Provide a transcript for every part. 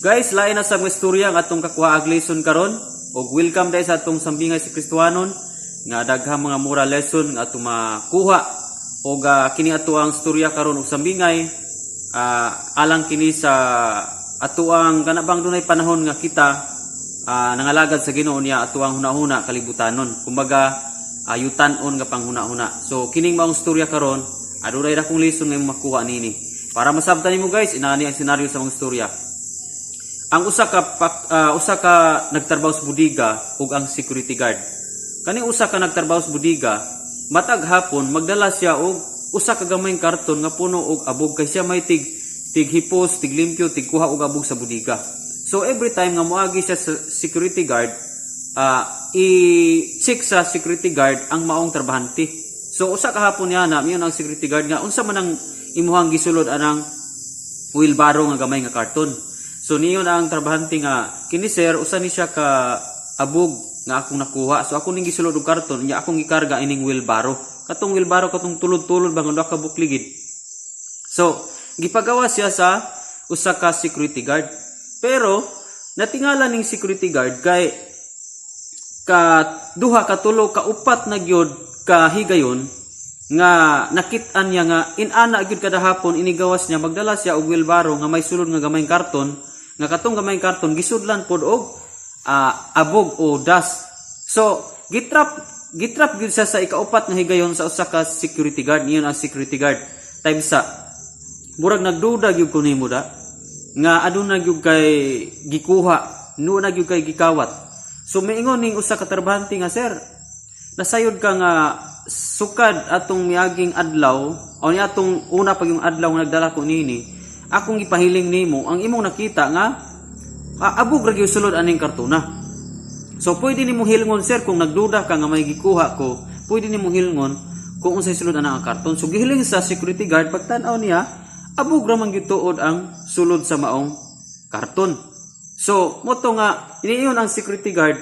Guys, lain na sa mga istorya nga atong kakuha ag lesson karon og welcome dai sa atong sambingay si Kristohanon nga daghang mga moral lesson nga atong makuha og kini ato ang istorya karon og sambingay alang kini sa ato ang kanabang dunay panahon nga kita nangalagad sa Ginoo niya ato ang hunahuna kalibutanon. Kumbaga yutan-on nga panghuna-huna. So kining maong istorya karon adunay dakong lesson nga makuha nini. Para masabtan nimo guys, inani ang senaryo sa mga istorya. Ang usa ka nagtrabaho sa budiga ug ang security guard. Kani usa ka nagtrabaho sa budiga, matag hapon magdala siya og usa ka gamayng karton nga puno og abog kay siya may tig hipos, tig limpyo, tig kuha og abog sa budiga. So every time nga moagi siya sa security guard, i-check sa security guard ang maong trabahante. So usa ka hapon niya na miyon ang security guard nga unsa man ang imuhang gisulod anang wheelbarrow nga gamay nga karton. So niyon ang trabahante nga kini sir usa ni siya ka abog nga akong nakuha. So ako ning gisulod og karton nya akong gikarga ining wheelbarrow. Katong wheelbarrow katong tulod-tulod bang udah ka bukligid. So gipagawa siya sa usa ka security guard. Pero natingala ning security guard kay duha ka tulo ka upat na gyud ka higayon nga nakit-an niya nga inana gyud kada hapon inigawas niya magdala siya og wheelbarrow nga may sulod nga gamayng karton nga katong gamayng karton gisudlan pod og abog o dust. So gitrap gyud siya sa ikaupat nga higayon sa usa ka security guard. Niyon ang security guard time sa murag nagduda gyud ko nimo da nga aduna gyud kay gikuha no na gyud kay gikawat. So miingon ning usa ka trabahante nga sir nasayod ka nga sukad atong miaging adlaw o ni atong una pag yung adlaw nga nagdala ko nini akong gipahiling nimo ang imong nakita nga abog ra gyud sulod aning kartona. So pwede nimo hilngon sir kung nagduda ka nga may gikuha ko, pwede nimo hilngon kung unsay sulod ana ang karton. So gihiling sa security guard pagtan-aw niya abog ra man gyud tuod ang sulod sa maong karton. So moto nga iniingon ang security guard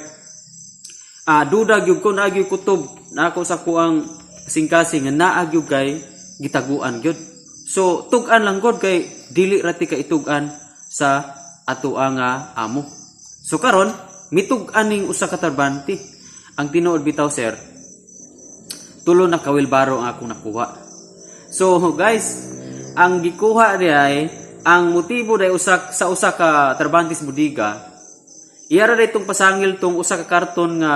duda gyud ko na gyud kutob na ako sa kuang singkasing nga naa gyud kay gitaguan gyud. So tug-an lang gud kay dili ra ti ka itug-an sa ato ang amo. So karon mitug-an ning usa ka trabahante. Ang tinuod bitaw sir tulo na ka wheelbarrow ang akong nakuha. So guys, ang gikuha diay ang motibo day usa ka trabahante sa budiga. Iyara day tong pasangil tong usa ka karton nga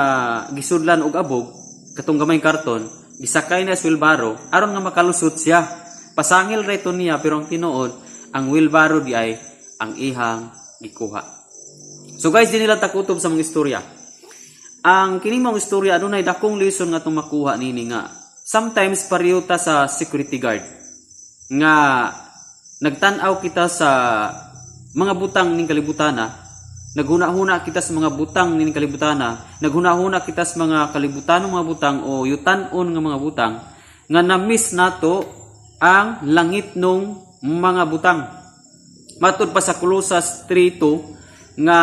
gisudlan og abog katong gamayng karton gisakay na sa wheelbarrow aron nga makalusot siya. Pasangil rito niya pero ang tinuod ang wheelbarrow di ay ang ihang gikuha. So guys, di nila takutob sa mga istorya. Ang kining mga istorya adunay dakong lesson nga itong makuha nini nga sometimes pareho ta sa security guard nga nagtan-aw kita sa mga butang ning kalibutana. Naghuna-huna kita sa mga butang ning kalibutana, naghuna-huna kita sa mga kalibutanong mga butang o yutan-on nga mga butang nga na-miss nato ang langit nung mga butang. Matud pa sa Colossus 3:2 nga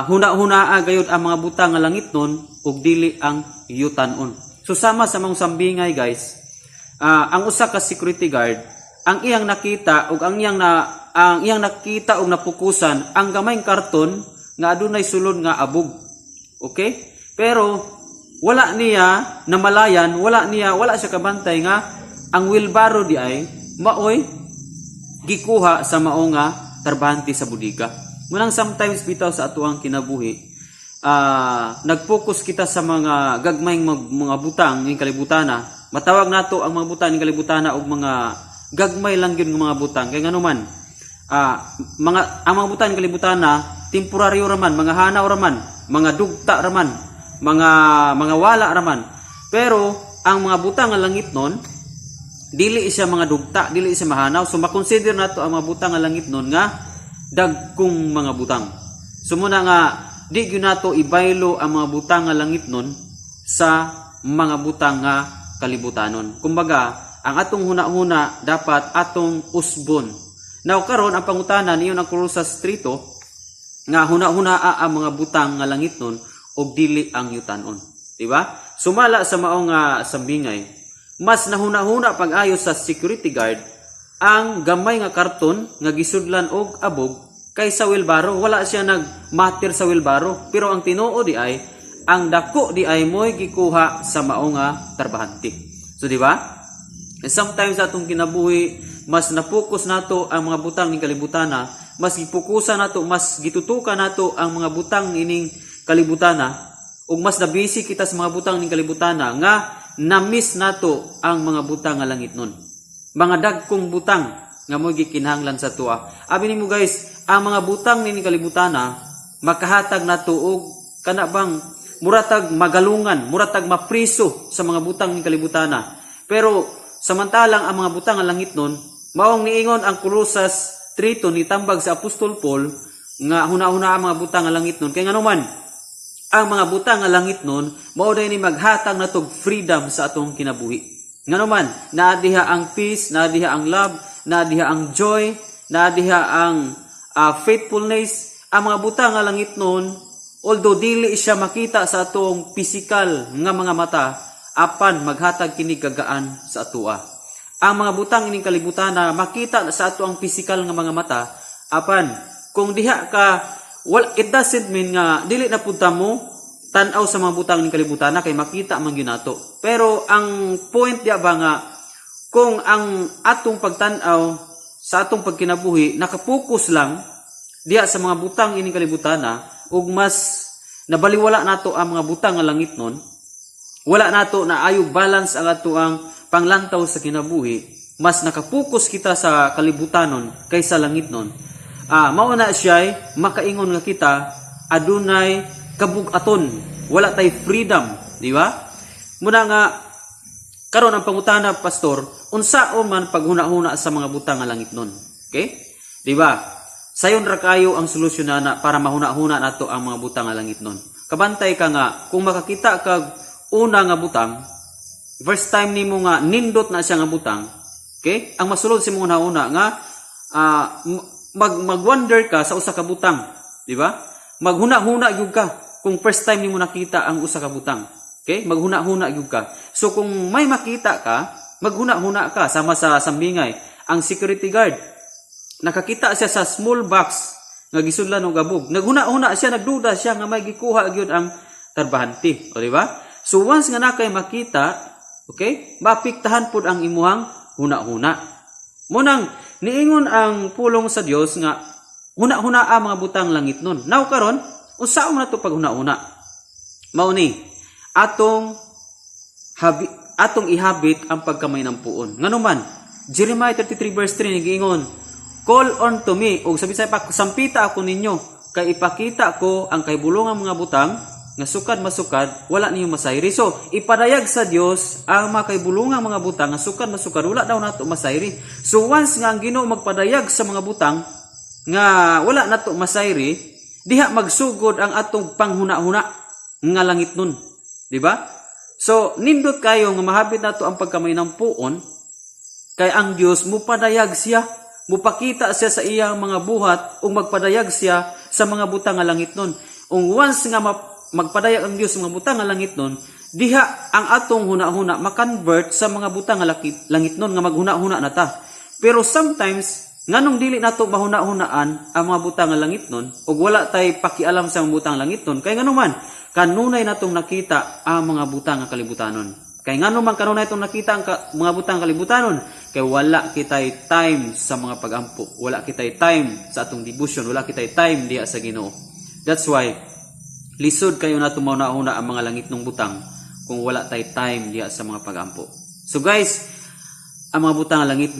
huna-hunaa gayud ang mga butang nga langit nun ug dili ang yutan-on. So sama sa mga sambingay guys, ang usa ka security guard ang iyang nakita ug ang iyang nakita og napukusan ang gamayng karton nga adunay sulod nga abog. Okay? Pero wala niya namalayan, wala siya kabantay nga ang wheelbarrow di ay maoy gikuha sa mao nga trabahante sa budiga. Munang sometimes bitaw sa atuang kinabuhi, nag-focus kita sa mga gagmayng mga butang ning kalibutana. Matawag nato ang mga butang ning kalibutana og mga gagmay lang gyud nga mga butang kay nganuman ang mga butang kalibutana temporaryo raman, mga hanaw raman, mga dugta raman, mga wala raman. Pero ang mga butang nga langit nun dili siya mga dugta, dili siya mahanaw. So makonsider nato ang mga butang nga langit nun nga dagkong mga butang. So muna nga di gyud nato ibaylo ang mga butang nga langit nun sa mga butang nga kalibutanon. Kumbaga ang atong huna-huna dapat atong usbon. Now karon ang pangutana niyon ang Colossus 3:2 nga huna-hunaa ang mga butang nga langit nun og dili ang yutan-on. Diba? Sumala sa maong sambingay, mas nahuna-huna pag-ayo sa security guard ang gamay nga karton nga gisudlan og abog kaysa wilbaro. Wala siya nagmatter sa wilbaro. Pero ang tinuo di ay ang dako di ay mo'y gikuha sa mao nga trabahante. So di ba? Sometimes atong kinabuhi mas napokus nato ang mga butang ning kalibutana, mas gipukusan nato, mas gitutukan nato ang mga butang ining kalibutana, ug mas nabisi kita sa mga butang ning kalibutana nga na-miss nato ang mga butang nga langit nun. Mga dagkong butang nga mo gikinahanglan sa tuwa. Abi nimo guys, ang mga butang ning kalibutana makahatag nato og kana bang muratag magalungan, muratag mapriso sa mga butang ning kalibutana. Pero samantalang ang mga butang nga langit nun, maong niingon ang Colossus 3 ni tambag sa Apostol Paul nga huna-huna ang mga butang nga langit nun. Kaya nga naman, ang mga butang nga langit nun, mao ni maghatag natog freedom sa atong kinabuhi. Nga naman, naadiha ang peace, naadiha ang love, naadiha ang joy, naadiha ang faithfulness. Ang mga butang nga langit nun, although dili siya makita sa atong physical nga mga mata, apan maghatag kini gagaan sa atua. Ang mga butang ining kalibutan na makita sa ato ang physical nga mga mata, apan kung diha ka, it doesn't mean nga dili na punta mo tan-aw sa mga butang ining kalibutan na kay makita man gyud nato. Pero ang point diya ba nga kung ang atong pagtan-aw sa atong pagkinabuhi nakapokus lang diha sa mga butang ining kalibutan na ug mas nabaliwala nato ang mga butang nga langit nun, wala nato na ayog balance ang ato ang panglantaw sa kinabuhi, mas nakapokus kita sa kalibutanon kaysa langit nun. Mao na siya makaingon nga kita adunay kabug-aton, wala tay freedom, di ba? Muna nga karon ang pangutana pastor, unsaon man paghuna-huna sa mga butang nga langit nun. Okay? Di ba? Sayon ra kayo ang solusyon para mahuna-huna nato ang mga butang nga langit nun. Kabantay ka nga kung makakita kag una nga butang, first time nimo nga nindot na siya nga butang, okay? Ang masulod si mong una nga mag-wonder ka sa usa ka butang, di ba? Maghuna-huna gyud ka kung first time nimo nakita ang usa ka butang. Okay? Maghuna-huna gyud ka. So kung may makita ka, maghuna-huna ka sama sa sambingay. Ang security guard nakakita siya sa small box nga gisudlan og gabog. Naghuna-huna siya, nagduda siya nga may gikuha gyud ang trabahante, o di ba? So once nga nakay makita, okay, mapiktahan pud ang imuhang huna-huna. Munang niingon ang pulong sa Dios nga huna-huna ang mga butang langit nun. Now karon, unsaon na to pag huna-huna? Mao ni atong ihabit ang pagkamay ng puon. Nganuman, Jeremiah 33 verse 3 nigingon, "Call unto me," o sabi sa sampita ako ninyo, kay ipakita ko ang kahibulongang mga butang nga sukad masukad, wala niyo masayri. So, ipadayag sa Dios ang mga kaibulungang mga butang nga sukad masukad, wala daw nato masayri. So, once nga ang Ginoo magpadayag sa mga butang nga wala nato masayri, diha magsugod ang atong panghuna-huna nga langit nun. Di ba? So, nindot kayo nga mahabit nato ang pagkamay ng puon, kay ang Dios mupadayag siya, mupakita siya sa iyang mga buhat o magpadayag siya sa mga butang nga langit nun. Ung once nga magpadayag ang Dios sa mga butang nga langit nun, diha ang atong huna-huna makonvert sa mga butang nga langit nun nga maghuna-huna na ta. Pero sometimes nganong dili nato mahuna-hunaan ang mga butang nga langit nun ug wala tay pakialam sa mga butang langit nun, kay nganuman kanunay natong nakita ang mga butang nga kalibutanon. Kay nganuman kanunay natong nakita ang mga butang nga kalibutanon, kay wala kitay time sa mga pagampo, wala kitay time sa atong devotion, wala kitay time diha sa Ginoo. That's why lisod kayo na tumauna-una ang mga langit ng butang kung wala tay time diya sa mga pagampo. So guys, ang mga butang langit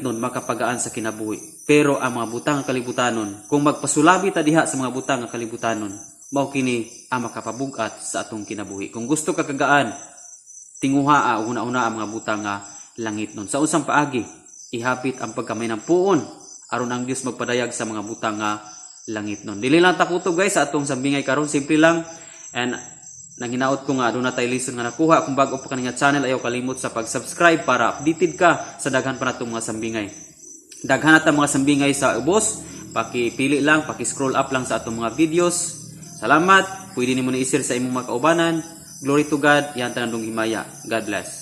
nun makapagaan sa kinabuhi. Pero ang mga butang nga kalibutanon, kung magpasulabi ta diha sa mga butang nga kalibutanon, mao kini ang makapabugat sa atong kinabuhi. Kung gusto ka kagaan, tinguha una-una ang mga butang nga langit nun. Sa usang paagi, ihapit ang pagkamay ng puon aron ang Dios magpadayag sa mga butang nga langit nun. Dili lang takutob guys sa atong sambingay karon, simple lang. And nanghinaot ko nga doon na tayo listen nga nakuha. Kung bago pa kaninga channel, ayaw kalimot sa pag-subscribe para updated ka sa daghan pa natong mga sambingay. Daghan natong mga sambingay sa ubos, pakipili lang, paki-scroll up lang sa atong mga videos. Salamat. Pwede nimo na i-share sa imong mga kaubanan. Glory to God. Yan tanang himaya. God bless.